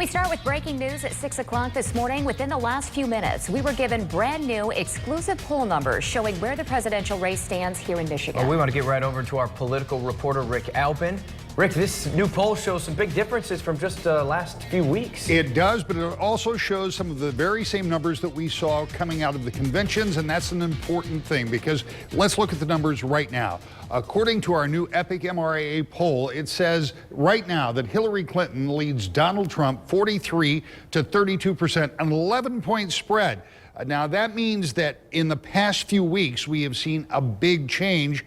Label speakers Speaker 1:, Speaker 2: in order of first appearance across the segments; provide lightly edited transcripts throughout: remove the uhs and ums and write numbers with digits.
Speaker 1: We start with breaking news at 6 o'clock this morning. Within the last few minutes, we were given brand new exclusive poll numbers showing where the presidential race stands here in Michigan.
Speaker 2: Well, we want to get right over to our political reporter, Rick Albin. Rick, this new poll shows some big differences from just the last few weeks.
Speaker 3: It does, but it also shows some of the very same numbers that we saw coming out of the conventions, and that's an important thing because let's look at the numbers right now. According to our new Epic MRAA poll, it says right now that Hillary Clinton leads Donald Trump 43 to 32%, an 11-point spread. Now, that means that in the past few weeks, we have seen a big change.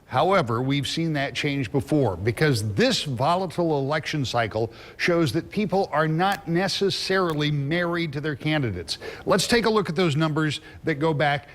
Speaker 3: However, we've seen that change before because this volatile election cycle shows that people are not necessarily married to their candidates. Let's take a look at those numbers that go back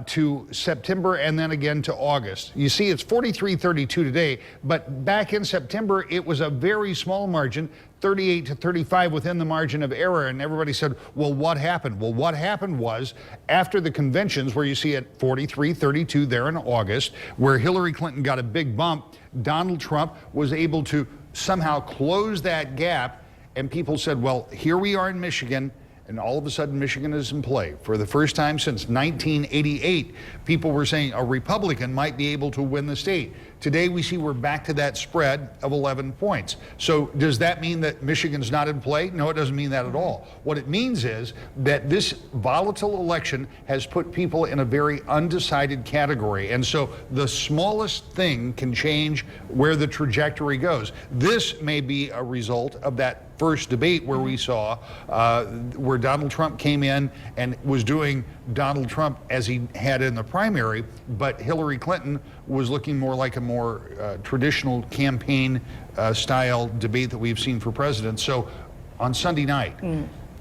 Speaker 3: to September and then again to August. You see, it's 43-32 today, but back in September, it was a very small margin, 38 to 35 within the margin of error. And everybody said, well, what happened? Well, what happened was after the conventions where you see it 43-32 there in August, where Hillary Clinton got a big bump, Donald Trump was able to somehow close that gap. And people said, well, here we are in Michigan. And all of a sudden, Michigan is in play. For the first time since 1988, people were saying a Republican might be able to win the state. Today, we see we're back to that spread of 11 points. So does that mean that Michigan's not in play? No, it doesn't mean that at all. What it means is that this volatile election has put people in a very undecided category. And so the smallest thing can change where the trajectory goes. This may be a result of that first debate where we saw where Donald Trump came in and was doing Donald Trump as he had in the primary, but Hillary Clinton was looking more like a more traditional campaign style debate that we've seen for president. So on Sunday night,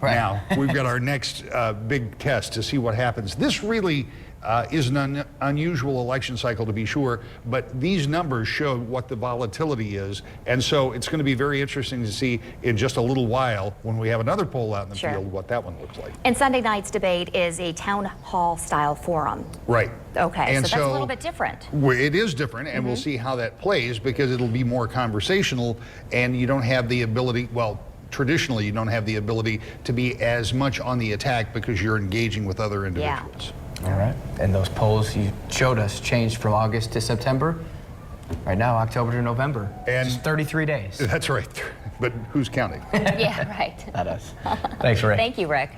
Speaker 3: now we've got our next big test to see what happens. This really is an unusual election cycle, to be sure, but these numbers show what the volatility is. And so it's going to be very interesting to see in just a little while when we have another poll out in the field what that one looks like.
Speaker 1: And Sunday night's debate is a town hall style forum.
Speaker 3: Right.
Speaker 1: Okay,
Speaker 3: and
Speaker 1: so that's a little bit different.
Speaker 3: It is different, and we'll see how that plays because it'll be more conversational and you don't have the ability, well, traditionally you don't have the ability to be as much on the attack because you're engaging with other individuals.
Speaker 2: All right. And those polls you showed us changed from August to September. Right now, October to November. And just 33 days.
Speaker 3: That's right. But who's counting?
Speaker 1: Yeah, right.
Speaker 2: Not us. Thanks, Rick.
Speaker 1: Thank you, Rick.